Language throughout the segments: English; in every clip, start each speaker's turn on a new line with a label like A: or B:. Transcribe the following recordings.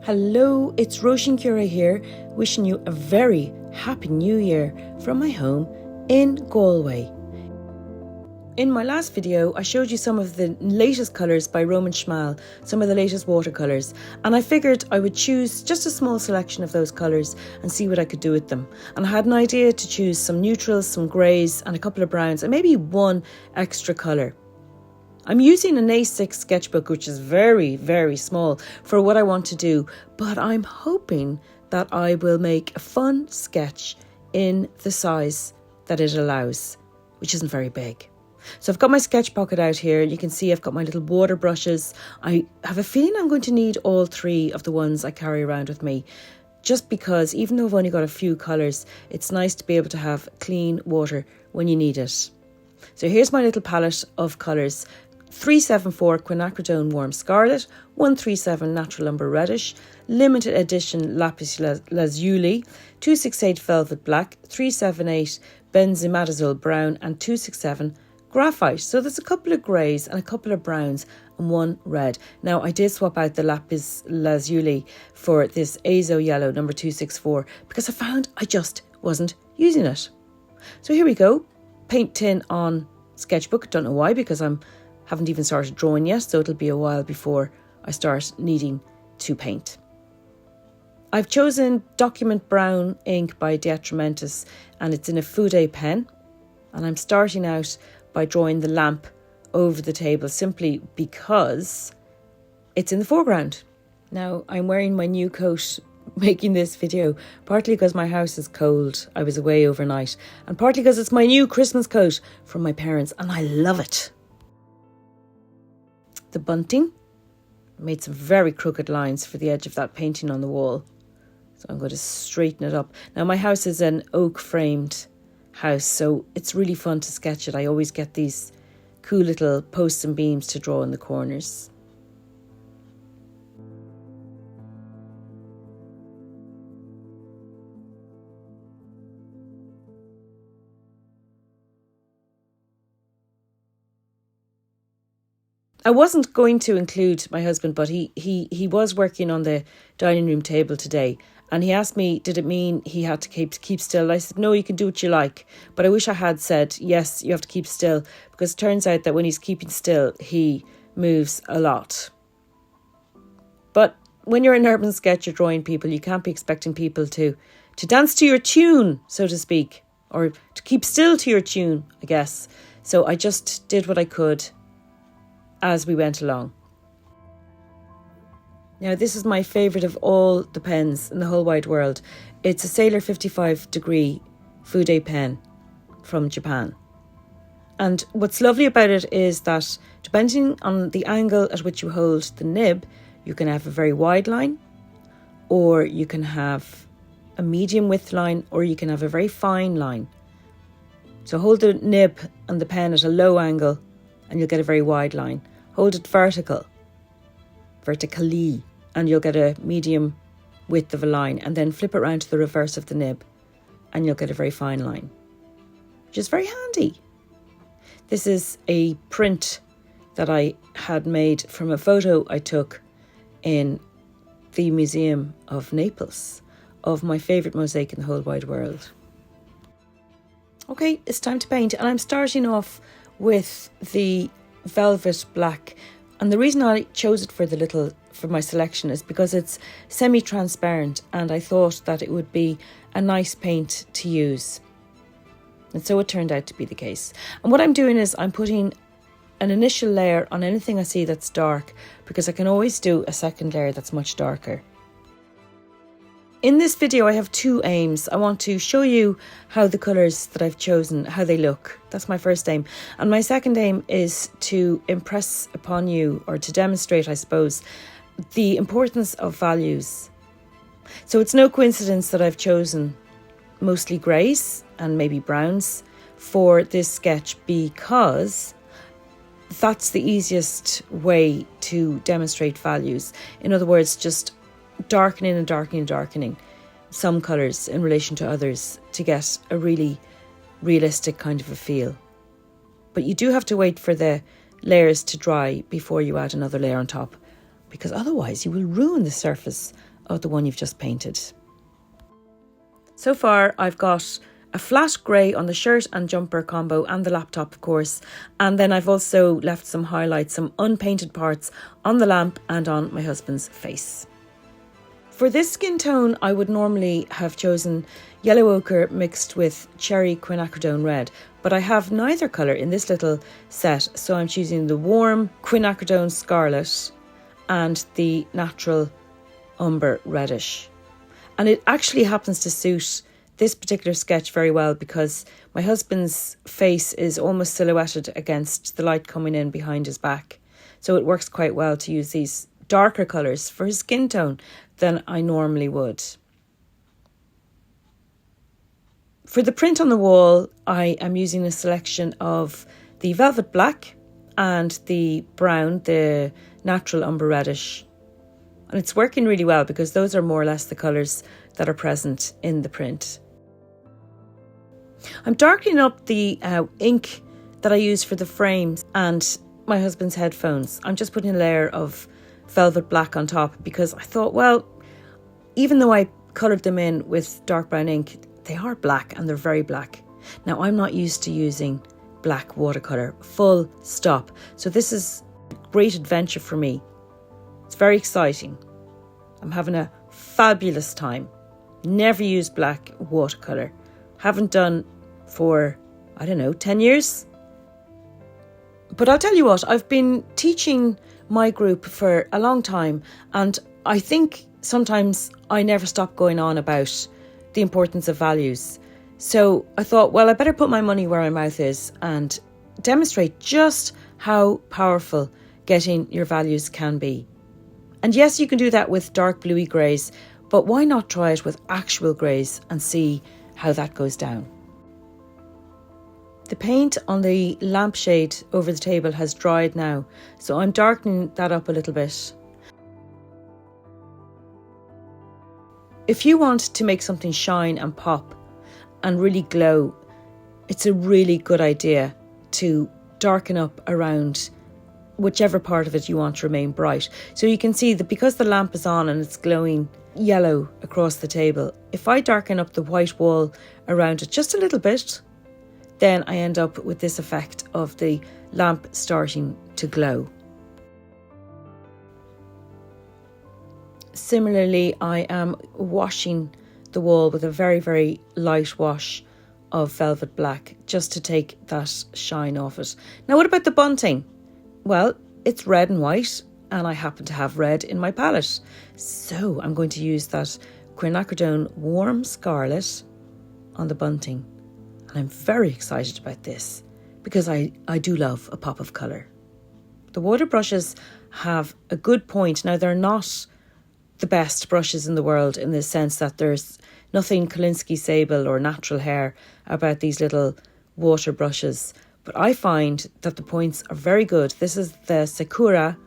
A: Hello, it's Roisin Cura here, wishing you a very happy new year from my home in Galway. In my last video, I showed you some of the latest colours by Roman Szmal, some of the latest watercolours, and I figured I would choose just a small selection of those colours and see what I could do with them. And I had an idea to choose some neutrals, some greys and a couple of browns and maybe one extra colour. I'm using an A6 sketchbook, which is very, very small for what I want to do, but I'm hoping that I will make a fun sketch in the size that it allows, which isn't very big. So I've got my sketch pocket out here. You can see I've got my little water brushes. I have a feeling I'm going to need all three of the ones I carry around with me, just because even though I've only got a few colours, it's nice to be able to have clean water when you need it. So here's my little palette of colours. 374 quinacridone warm scarlet, 137 natural umber reddish, limited edition lapis lazuli, 268 velvet black, 378 benzimidazole brown and 267 graphite. So there's a couple of greys and a couple of browns and one red. Now I did swap out the lapis lazuli for this azo yellow number 264 because I found I just wasn't using it. So here we go, paint tin on sketchbook. Don't know why, because haven't even started drawing yet, so it'll be a while before I start needing to paint. I've chosen Document Brown ink by Detrimentus, and it's in a Fude pen, and I'm starting out by drawing the lamp over the table simply because it's in the foreground. Now I'm wearing my new coat making this video, partly because my house is cold, I was away overnight, and partly because it's my new Christmas coat from my parents and I love it. The bunting, made some very crooked lines for the edge of that painting on the wall, so I'm going to straighten it up. Now my house is an oak framed house, so it's really fun to sketch it. I always get these cool little posts and beams to draw in the corners. I wasn't going to include my husband, but he was working on the dining room table today, and he asked me, did it mean he had to keep still? I said, no, you can do what you like. But I wish I had said, yes, you have to keep still, because it turns out that when he's keeping still, he moves a lot. But when you're an urban sketch, you're drawing people, you can't be expecting people to dance to your tune, so to speak, or to keep still to your tune, I guess. So I just did what I could as we went along. Now this is my favourite of all the pens in the whole wide world. It's a Sailor 55 degree Fude pen from Japan. And what's lovely about it is that depending on the angle at which you hold the nib, you can have a very wide line, or you can have a medium width line, or you can have a very fine line. So hold the nib and the pen at a low angle and you'll get a very wide line. Hold it vertically, and you'll get a medium width of a line, and then flip it around to the reverse of the nib and you'll get a very fine line, which is very handy. This is a print that I had made from a photo I took in the Museum of Naples of my favourite mosaic in the whole wide world. Okay, it's time to paint, and I'm starting off with the velvet black, and the reason I chose it for my selection is because it's semi-transparent, and I thought that it would be a nice paint to use, and so it turned out to be the case. And what I'm doing is I'm putting an initial layer on anything I see that's dark, because I can always do a second layer that's much darker. In this video I have two aims. I want to show you how the colours that I've chosen, how they look. That's my first aim. And my second aim is to impress upon you, or to demonstrate, I suppose, the importance of values. So it's no coincidence that I've chosen mostly greys and maybe browns for this sketch, because that's the easiest way to demonstrate values. In other words, just darkening and darkening and darkening some colours in relation to others to get a really realistic kind of a feel. But you do have to wait for the layers to dry before you add another layer on top, because otherwise you will ruin the surface of the one you've just painted. So far I've got a flat grey on the shirt and jumper combo and the laptop, of course, and then I've also left some highlights, some unpainted parts on the lamp and on my husband's face. For this skin tone I would normally have chosen yellow ochre mixed with cherry quinacridone red, but I have neither colour in this little set, so I'm choosing the warm quinacridone scarlet and the natural umber reddish. And it actually happens to suit this particular sketch very well because my husband's face is almost silhouetted against the light coming in behind his back. So it works quite well to use these darker colours for his skin tone than I normally would. For the print on the wall, I am using a selection of the velvet black and the brown, the natural umber reddish. And it's working really well because those are more or less the colours that are present in the print. I'm darkening up the ink that I use for the frames and my husband's headphones. I'm just putting a layer of velvet black on top because I thought, well, even though I coloured them in with dark brown ink, they are black and they're very black. Now, I'm not used to using black watercolour, full stop. So this is a great adventure for me. It's very exciting. I'm having a fabulous time. Never used black watercolour. Haven't done for, 10 years. But I'll tell you what, I've been teaching my group for a long time, and I think sometimes I never stop going on about the importance of values. So I thought, well, I better put my money where my mouth is and demonstrate just how powerful getting your values can be. And yes, you can do that with dark bluey greys, but why not try it with actual greys and see how that goes down? The paint on the lampshade over the table has dried now, so I'm darkening that up a little bit. If you want to make something shine and pop and really glow, it's a really good idea to darken up around whichever part of it you want to remain bright. So you can see that because the lamp is on and it's glowing yellow across the table, if I darken up the white wall around it just a little bit, then I end up with this effect of the lamp starting to glow. Similarly, I am washing the wall with a very, very light wash of velvet black just to take that shine off it. Now, what about the bunting? Well, it's red and white, and I happen to have red in my palette. So I'm going to use that quinacridone warm scarlet on the bunting. And I'm very excited about this because I do love a pop of colour. The water brushes have a good point. Now, they're not the best brushes in the world in the sense that there's nothing Kolinsky sable or natural hair about these little water brushes. But I find that the points are very good. This is the Sakura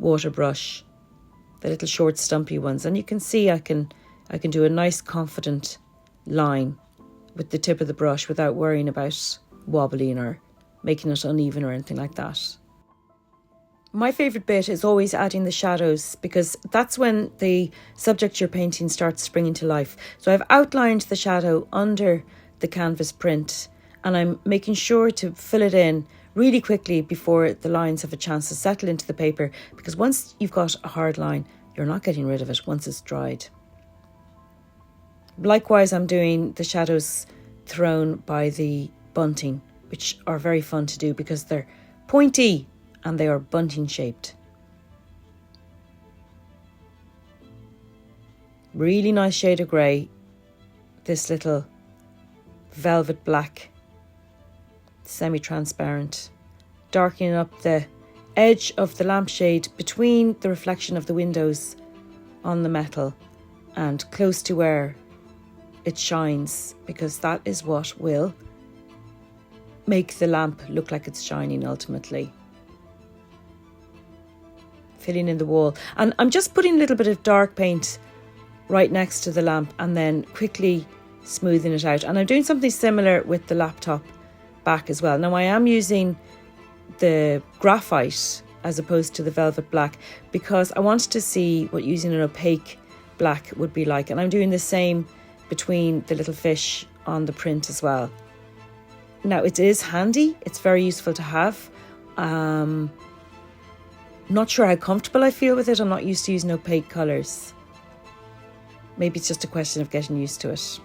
A: water brush, the little short stumpy ones. And you can see I can do a nice confident line with the tip of the brush without worrying about wobbling or making it uneven or anything like that. My favourite bit is always adding the shadows because that's when the subject you're painting starts springing to life. So I've outlined the shadow under the canvas print and I'm making sure to fill it in really quickly before the lines have a chance to settle into the paper, because once you've got a hard line, you're not getting rid of it once it's dried. Likewise, I'm doing the shadows thrown by the bunting, which are very fun to do because they're pointy and they are bunting shaped. Really nice shade of grey, this little velvet black, semi-transparent, darkening up the edge of the lampshade between the reflection of the windows on the metal and close to where it shines, because that is what will make the lamp look like it's shining ultimately. Filling in the wall, and I'm just putting a little bit of dark paint right next to the lamp and then quickly smoothing it out. And I'm doing something similar with the laptop back as well. Now I am using the graphite as opposed to the velvet black because I wanted to see what using an opaque black would be like. And I'm doing the same between the little fish on the print as well. Now, it is handy. It's very useful to have. Not sure how comfortable I feel with it. I'm not used to using opaque colours. Maybe it's just a question of getting used to it.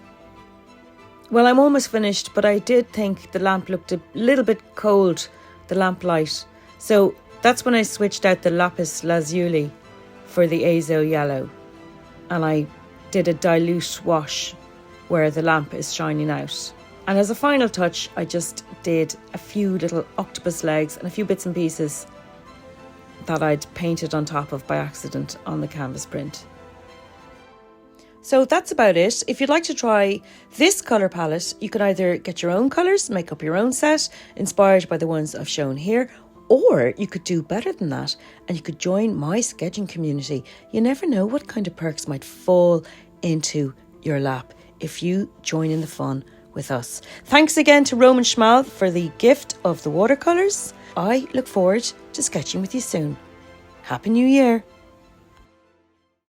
A: Well, I'm almost finished, but I did think the lamp looked a little bit cold, the lamp light. So that's when I switched out the lapis lazuli for the azo yellow. And I did a dilute wash where the lamp is shining out. And as a final touch, I just did a few little octopus legs and a few bits and pieces that I'd painted on top of by accident on the canvas print. So that's about it. If you'd like to try this colour palette, you could either get your own colours, make up your own set, inspired by the ones I've shown here, or you could do better than that and you could join my sketching community. You never know what kind of perks might fall into your lap if you join in the fun with us. Thanks again to Roman Szmal for the gift of the watercolours. I look forward to sketching with you soon. Happy New Year!